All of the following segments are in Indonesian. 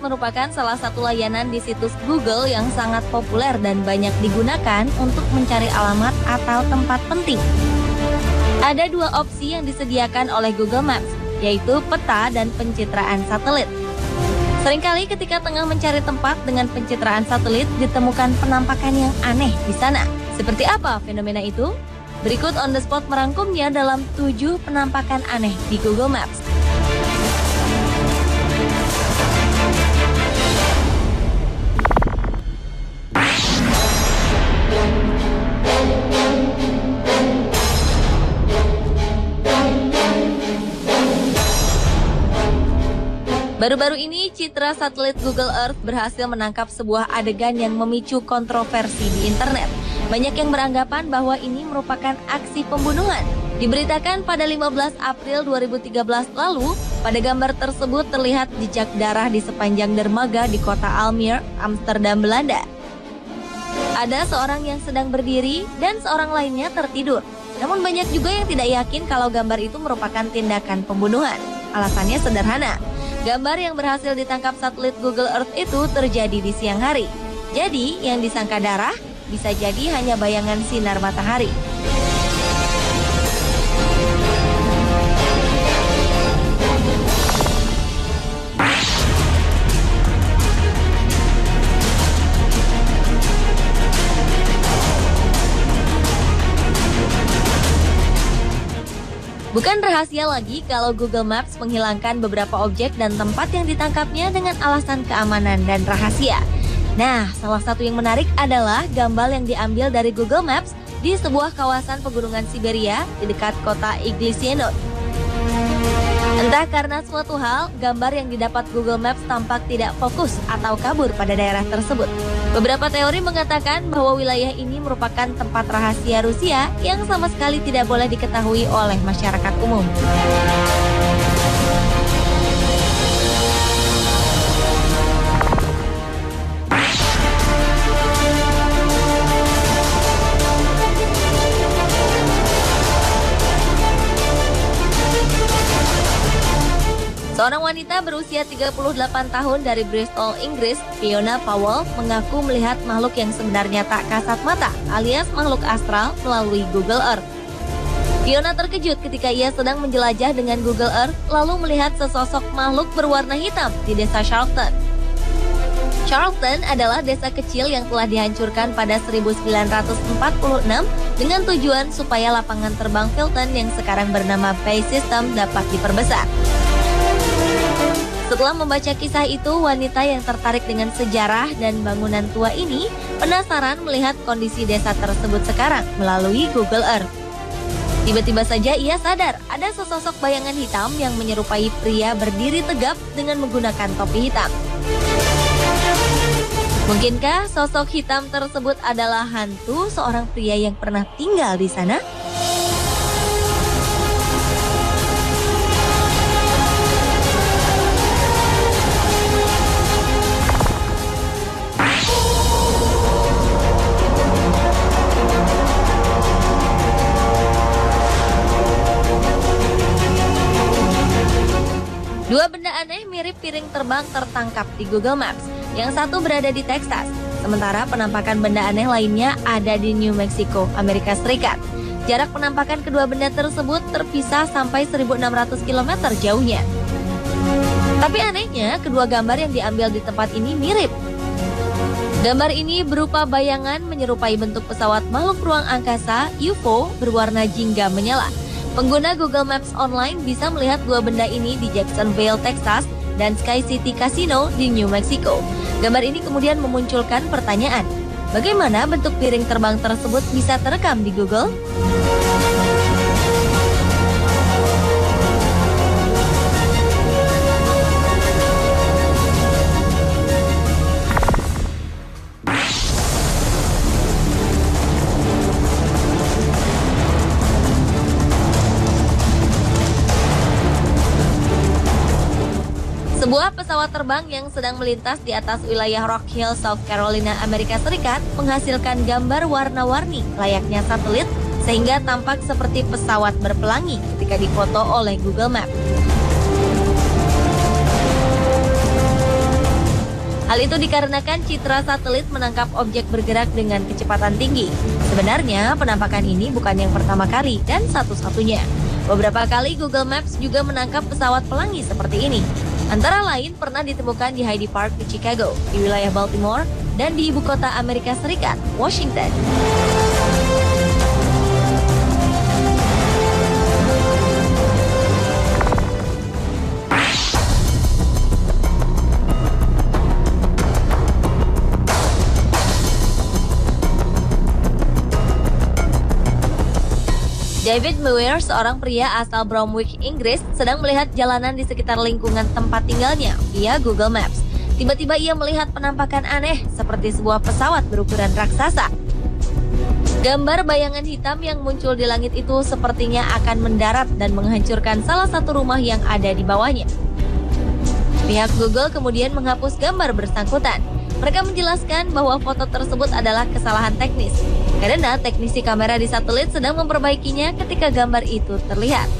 merupakan salah satu layanan di situs Google yang sangat populer dan banyak digunakan untuk mencari alamat atau tempat penting. Ada dua opsi yang disediakan oleh Google Maps, yaitu peta dan pencitraan satelit. Seringkali ketika tengah mencari tempat dengan pencitraan satelit, ditemukan penampakan yang aneh di sana. Seperti apa fenomena itu? Berikut On The Spot merangkumnya dalam 7 penampakan aneh di Google Maps. Baru-baru ini, citra satelit Google Earth berhasil menangkap sebuah adegan yang memicu kontroversi di internet. Banyak yang beranggapan bahwa ini merupakan aksi pembunuhan. Diberitakan pada 15 April 2013 lalu, pada gambar tersebut terlihat jejak darah di sepanjang dermaga di kota Almere, Amsterdam, Belanda. Ada seorang yang sedang berdiri dan seorang lainnya tertidur. Namun banyak juga yang tidak yakin kalau gambar itu merupakan tindakan pembunuhan. Alasannya sederhana. Gambar yang berhasil ditangkap satelit Google Earth itu terjadi di siang hari. Jadi, yang disangka darah bisa jadi hanya bayangan sinar matahari. Bukan rahasia lagi kalau Google Maps menghilangkan beberapa objek dan tempat yang ditangkapnya dengan alasan keamanan dan rahasia. Nah, salah satu yang menarik adalah gambar yang diambil dari Google Maps di sebuah kawasan pegunungan Siberia di dekat kota Iglisyenot. Entah karena suatu hal, gambar yang didapat Google Maps tampak tidak fokus atau kabur pada daerah tersebut. Beberapa teori mengatakan bahwa wilayah ini merupakan tempat rahasia Rusia yang sama sekali tidak boleh diketahui oleh masyarakat umum. Seorang wanita berusia 38 tahun dari Bristol, Inggris, Fiona Powell, mengaku melihat makhluk yang sebenarnya tak kasat mata, alias makhluk astral, melalui Google Earth. Fiona terkejut ketika ia sedang menjelajah dengan Google Earth, lalu melihat sesosok makhluk berwarna hitam di desa Charlton. Charlton adalah desa kecil yang telah dihancurkan pada 1946 dengan tujuan supaya lapangan terbang Filton yang sekarang bernama Bay System dapat diperbesar. Setelah membaca kisah itu, wanita yang tertarik dengan sejarah dan bangunan tua ini penasaran melihat kondisi desa tersebut sekarang melalui Google Earth. Tiba-tiba saja ia sadar ada sesosok bayangan hitam yang menyerupai pria berdiri tegap dengan menggunakan topi hitam. Mungkinkah sosok hitam tersebut adalah hantu seorang pria yang pernah tinggal di sana? Dua benda aneh mirip piring terbang tertangkap di Google Maps. Yang satu berada di Texas, sementara penampakan benda aneh lainnya ada di New Mexico, Amerika Serikat. Jarak penampakan kedua benda tersebut terpisah sampai 1.600 km jauhnya. Tapi anehnya, kedua gambar yang diambil di tempat ini mirip. Gambar ini berupa bayangan menyerupai bentuk pesawat makhluk ruang angkasa UFO berwarna jingga menyala. Pengguna Google Maps Online bisa melihat dua benda ini di Jacksonville, Texas, dan Sky City Casino di New Mexico. Gambar ini kemudian memunculkan pertanyaan, bagaimana bentuk piring terbang tersebut bisa terekam di Google? Sebuah pesawat terbang yang sedang melintas di atas wilayah Rock Hill, South Carolina, Amerika Serikat menghasilkan gambar warna-warni layaknya satelit sehingga tampak seperti pesawat berpelangi ketika difoto oleh Google Maps. Hal itu dikarenakan citra satelit menangkap objek bergerak dengan kecepatan tinggi. Sebenarnya penampakan ini bukan yang pertama kali dan satu-satunya. Beberapa kali Google Maps juga menangkap pesawat pelangi seperti ini. Antara lain pernah ditemukan di Hyde Park di Chicago, di wilayah Baltimore, dan di ibu kota Amerika Serikat, Washington. David Muir, seorang pria asal Bromwich, Inggris, sedang melihat jalanan di sekitar lingkungan tempat tinggalnya via Google Maps. Tiba-tiba ia melihat penampakan aneh seperti sebuah pesawat berukuran raksasa. Gambar bayangan hitam yang muncul di langit itu sepertinya akan mendarat dan menghancurkan salah satu rumah yang ada di bawahnya. Pihak Google kemudian menghapus gambar bersangkutan. Mereka menjelaskan bahwa foto tersebut adalah kesalahan teknis, karena teknisi kamera di satelit sedang memperbaikinya ketika gambar itu terlihat.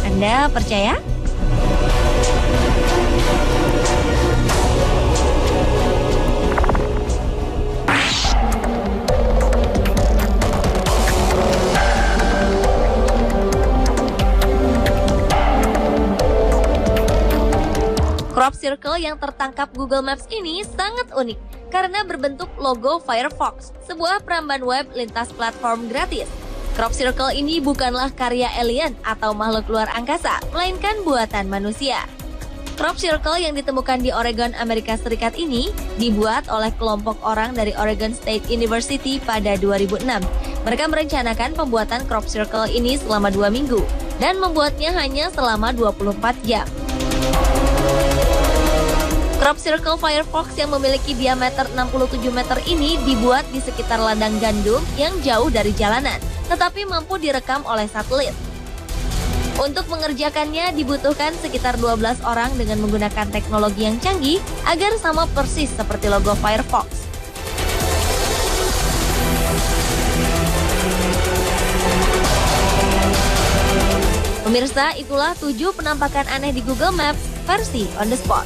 Anda percaya? Crop circle yang tertangkap Google Maps ini sangat unik karena berbentuk logo Firefox, sebuah peramban web lintas platform gratis. Crop circle ini bukanlah karya alien atau makhluk luar angkasa, melainkan buatan manusia. Crop circle yang ditemukan di Oregon, Amerika Serikat ini dibuat oleh kelompok orang dari Oregon State University pada 2006. Mereka merencanakan pembuatan crop circle ini selama 2 minggu dan membuatnya hanya selama 24 jam. Crop circle Firefox yang memiliki diameter 67 meter ini dibuat di sekitar ladang gandum yang jauh dari jalanan, tetapi mampu direkam oleh satelit. Untuk mengerjakannya dibutuhkan sekitar 12 orang dengan menggunakan teknologi yang canggih agar sama persis seperti logo Firefox. Pemirsa, itulah 7 penampakan aneh di Google Maps versi on the spot.